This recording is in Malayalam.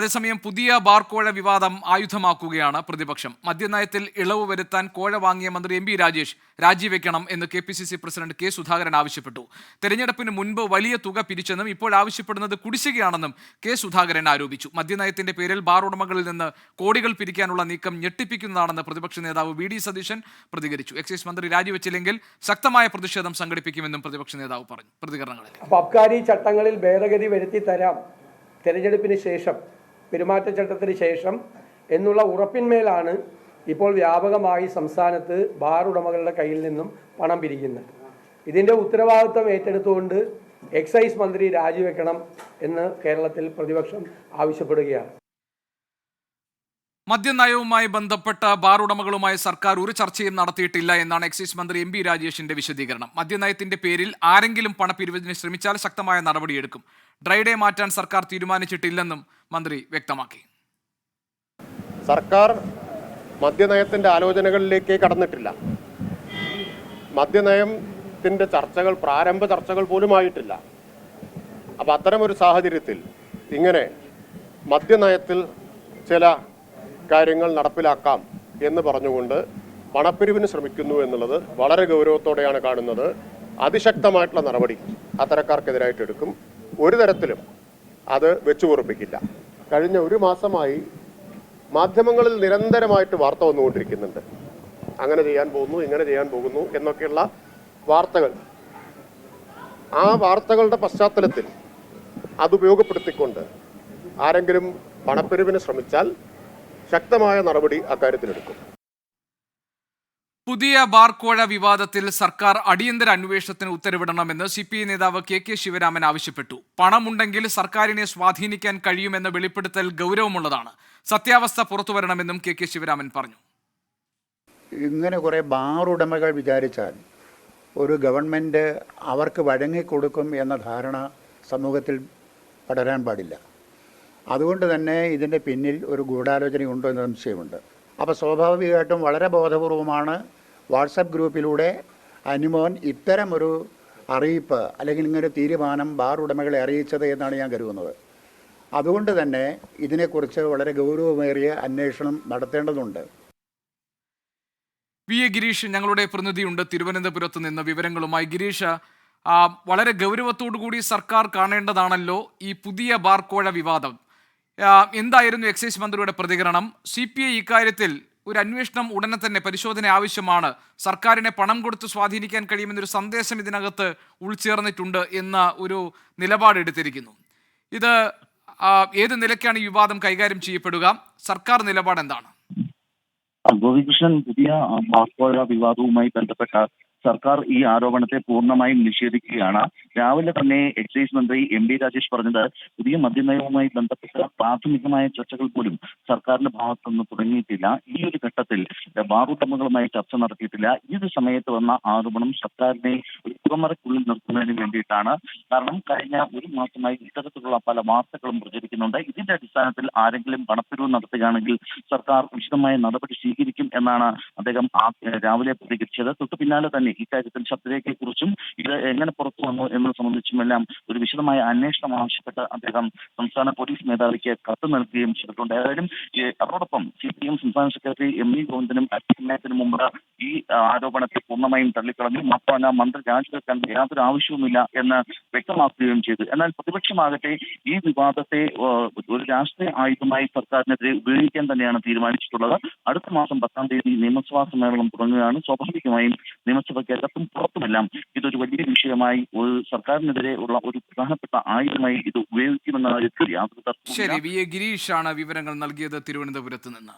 അതേസമയം പുതിയ ബാർ കോഴ വിവാദം ആയുധമാക്കുകയാണ് പ്രതിപക്ഷം. മദ്യനയത്തിൽ ഇളവ് വരുത്താൻ കോഴ വാങ്ങിയ മന്ത്രി എം പി രാജേഷ് രാജിവെക്കണം എന്ന് KPCC പ്രസിഡന്റ് കെ സുധാകരൻ ആവശ്യപ്പെട്ടു. തെരഞ്ഞെടുപ്പിന് മുൻപ് വലിയ തുക പിരിച്ചെന്നും ഇപ്പോൾ ആവശ്യപ്പെടുന്നത് കുടിശ്ശികയാണെന്നും കെ സുധാകരൻ ആരോപിച്ചു. മദ്യനയത്തിന്റെ പേരിൽ ബാർ ഉടമകളിൽ നിന്ന് കോടികൾ പിരിക്കാനുള്ള നീക്കം ഞെട്ടിപ്പിക്കുന്നതാണെന്ന് പ്രതിപക്ഷ നേതാവ് VD സതീശൻ പ്രതികരിച്ചു. എക്സൈസ് മന്ത്രി രാജിവെച്ചില്ലെങ്കിൽ ശക്തമായ പ്രതിഷേധം സംഘടിപ്പിക്കുമെന്നും പ്രതിപക്ഷ നേതാവ് പറഞ്ഞു. പ്രതികരണങ്ങളിൽ അബ്കാരി ചട്ടങ്ങളിൽ ഭേദഗതി വരുത്തി തരാം തെരഞ്ഞെടുപ്പിന് ശേഷം, പെരുമാറ്റച്ചട്ടത്തിന് ശേഷം എന്നുള്ള ഉറപ്പിന്മേലാണ് ഇപ്പോൾ വ്യാപകമായി സംസ്ഥാനത്ത് ബാർ ഉടമകളുടെ കയ്യിൽ നിന്നും പണം പിരിക്കുന്നത്. ഇതിൻ്റെ ഉത്തരവാദിത്വം ഏറ്റെടുത്തുകൊണ്ട് എക്സൈസ് മന്ത്രി രാജിവെക്കണം എന്ന് കേരളത്തിൽ പ്രതിപക്ഷം ആവശ്യപ്പെടുകയാണ്. മദ്യനയവുമായി ബന്ധപ്പെട്ട ബാർ ഉടമകളുമായി സർക്കാർ ഒരു ചർച്ചയും നടത്തിയിട്ടില്ല എന്നാണ് എക്സൈസ് മന്ത്രി എം പി രാജേഷിന്റെ വിശദീകരണം. മദ്യനയത്തിന്റെ പേരിൽ ആരെങ്കിലും പണപ്പിരിവിന് ശ്രമിച്ചാൽ ശക്തമായ നടപടിയെടുക്കും. ഡ്രൈ ഡേ മാറ്റാൻ സർക്കാർ തീരുമാനിച്ചിട്ടില്ലെന്നും മന്ത്രി വ്യക്തമാക്കി. സർക്കാർ മദ്യനയത്തിന്റെ ആലോചനകളിലേക്ക് കടന്നിട്ടില്ല. മദ്യനയത്തിന്റെ ചർച്ചകൾ, പ്രാരംഭ ചർച്ചകൾ പോലും ആയിട്ടില്ല. അപ്പം അത്തരമൊരു സാഹചര്യത്തിൽ ഇങ്ങനെ മദ്യനയത്തിൽ ചില കാര്യങ്ങൾ നടപ്പിലാക്കാം എന്ന് പറഞ്ഞുകൊണ്ട് പണപ്പിരിവിന് ശ്രമിക്കുന്നു എന്നുള്ളത് വളരെ ഗൗരവത്തോടെയാണ് കാണുന്നത്. അതിശക്തമായിട്ടുള്ള നടപടി അത്തരക്കാർക്കെതിരായിട്ട് എടുക്കും. ഒരു തരത്തിലും അത് വെച്ചുപൊറുപ്പിക്കില്ല. കഴിഞ്ഞ ഒരു മാസമായി മാധ്യമങ്ങളിൽ നിരന്തരമായിട്ട് വാർത്ത വന്നുകൊണ്ടിരിക്കുന്നുണ്ട്. അങ്ങനെ ചെയ്യാൻ പോകുന്നു, ഇങ്ങനെ ചെയ്യാൻ പോകുന്നു എന്നൊക്കെയുള്ള വാർത്തകൾ. ആ വാർത്തകളുടെ പശ്ചാത്തലത്തിൽ അതുപയോഗപ്പെടുത്തിക്കൊണ്ട് ആരെങ്കിലും പണപ്പിരിവിന് ശ്രമിച്ചാൽ ശക്തമായ നടപടി അക്കാര്യത്തിലെടുക്കും. പുതിയ ബാർ കോഴ വിവാദത്തിൽ സർക്കാർ അടിയന്തര അന്വേഷണത്തിന് ഉത്തരവിടണമെന്ന് CPI നേതാവ് KK ശിവരാമൻ ആവശ്യപ്പെട്ടു. പണമുണ്ടെങ്കിൽ സർക്കാരിനെ സ്വാധീനിക്കാൻ കഴിയുമെന്ന വെളിപ്പെടുത്തൽ ഗൗരവമുള്ളതാണ്. സത്യാവസ്ഥ പുറത്തുവരണമെന്നും KK ശിവരാമൻ പറഞ്ഞു. ഇങ്ങനെ കുറേ ബാർ ഉടമകൾ വിചാരിച്ചാൽ ഒരു ഗവൺമെൻറ് അവർക്ക് വഴങ്ങിക്കൊടുക്കും എന്ന ധാരണ സമൂഹത്തിൽ പടരാൻ പാടില്ല. അതുകൊണ്ട് തന്നെ ഇതിൻ്റെ പിന്നിൽ ഒരു ഗൂഢാലോചനയുണ്ടോ എന്ന സംശയമുണ്ട്. അപ്പോൾ സ്വാഭാവികമായിട്ടും വളരെ ബോധപൂർവമാണ് വാട്സപ്പ് ഗ്രൂപ്പിലൂടെ അനുമോൻ ഇത്തരമൊരു അറിയിപ്പ് അല്ലെങ്കിൽ ഇങ്ങനെ തീരുമാനം ബാർ ഉടമകളെ അറിയിച്ചത് എന്നാണ് ഞാൻ കരുതുന്നത്. അതുകൊണ്ട് തന്നെ ഇതിനെക്കുറിച്ച് വളരെ ഗൗരവമേറിയ അന്വേഷണം നടത്തേണ്ടതുണ്ട്. VA ഗിരീഷ് ഞങ്ങളുടെ പ്രതിനിധിയുണ്ട് തിരുവനന്തപുരത്ത് നിന്ന് വിവരങ്ങളുമായി. ഗിരീഷ്, വളരെ ഗൗരവത്തോടുകൂടി സർക്കാർ കാണേണ്ടതാണല്ലോ ഈ പുതിയ ബാർ കോഴ വിവാദം. എന്തായിരുന്നു എക്സൈസ് മന്ത്രിയുടെ പ്രതികരണം? CPI ഇക്കാര്യത്തിൽ ഒരു അന്വേഷണം ഉടനെ തന്നെ പരിശോധന ആവശ്യമാണ്, സർക്കാരിനെ പണം കൊടുത്ത് സ്വാധീനിക്കാൻ കഴിയുമെന്നൊരു സന്ദേശം ഇതിനകത്ത് ഉൾച്ചേർന്നിട്ടുണ്ട് എന്ന ഒരു നിലപാടെടുത്തിരിക്കുന്നു. ഇത് ഏത് നിലയ്ക്കാണ് ഈ വിവാദം കൈകാര്യം ചെയ്യപ്പെടുക? സർക്കാർ നിലപാട് എന്താണ്? ഗോപികൃഷ്ണൻ, പുതിയ ബാർ കോഴ വിവാദവുമായി ബന്ധപ്പെട്ട സർക്കാർ ഈ ആരോപണത്തെ പൂർണ്ണമായും നിഷേധിക്കുകയാണ്. രാവിലെ തന്നെ എക്സൈസ് മന്ത്രി MB രാജേഷ് പറഞ്ഞത് പുതിയ മദ്യനയവുമായി ബന്ധപ്പെട്ട പ്രാഥമികമായ ചർച്ചകൾ പോലും സർക്കാരിന്റെ ഭാഗത്തുനിന്ന് തുടങ്ങിയിട്ടില്ല. ഈ ഒരു ഘട്ടത്തിൽ ബാർ ഉടമകളുമായി ചർച്ച നടത്തിയിട്ടില്ല. ഈ ഒരു സമയത്ത് വന്ന ആരോപണം സർക്കാരിനെ ഒരു പുറമറയ്ക്കുള്ളിൽ നിർത്തുന്നതിന് വേണ്ടിയിട്ടാണ്. കാരണം കഴിഞ്ഞ ഒരു മാസമായി ഇത്തരത്തിലുള്ള പല വാർത്തകളും പ്രചരിക്കുന്നുണ്ട്. ഇതിന്റെ അടിസ്ഥാനത്തിൽ ആരെങ്കിലും പണപ്പിരിവ് നടത്തുകയാണെങ്കിൽ സർക്കാർ ഉചിതമായ നടപടി സ്വീകരിക്കും എന്നാണ് അദ്ദേഹം രാവിലെ പ്രതികരിച്ചത്. തൊട്ടു പിന്നാലെ തന്നെ ഇക്കാര്യത്തിൽ ശബ്ദരേഖയെക്കുറിച്ചും ഇത് എങ്ങനെ പുറത്തു വന്നു എന്നത് സംബന്ധിച്ചുമെല്ലാം ഒരു വിശദമായ അന്വേഷണം ആവശ്യപ്പെട്ട് അദ്ദേഹം സംസ്ഥാന പോലീസ് മേധാവിക്ക് കത്ത് നൽകുകയും ചെയ്തിട്ടുണ്ട്. ഏതായാലും അതോടൊപ്പം CPM സംസ്ഥാന സെക്രട്ടറി MV ഗോവിന്ദനും അച്ഛനും മുമ്പ് ഈ ആരോപണത്തെ പൂർണ്ണമായും തള്ളിക്കളഞ്ഞു. മാത്രമല്ല മന്ത്രി രാജിവെക്കാൻ യാതൊരു ആവശ്യവുമില്ല എന്ന് വ്യക്തമാക്കുകയും ചെയ്തു. എന്നാൽ പ്രതിപക്ഷമാകട്ടെ ഈ വിവാദത്തെ ഒരു രാഷ്ട്രീയ ആയുധമായി സർക്കാരിനെതിരെ ഉപയോഗിക്കാൻ തന്നെയാണ് തീരുമാനിച്ചിട്ടുള്ളത്. അടുത്ത മാസം 10-ാം തീയതി നിയമസഭാ സമ്മേളനം തുടങ്ങുകയാണ്. സ്വാഭാവികമായും നിയമസഭയ്ക്കകത്തും പുറത്തുമെല്ലാം ഇതൊരു വലിയ വിഷയമായി ഒരു സർക്കാരിനെതിരെ ഉള്ള ഒരു പ്രധാനപ്പെട്ട ആയുധമായി ഇത് ഉപയോഗിക്കുമെന്ന കാര്യത്തിൽ യാതൊരു തർക്കവുമില്ല. ശരി, VA ഗിരീഷാണ് വിവരങ്ങൾ നൽകിയത് തിരുവനന്തപുരത്ത് നിന്ന്.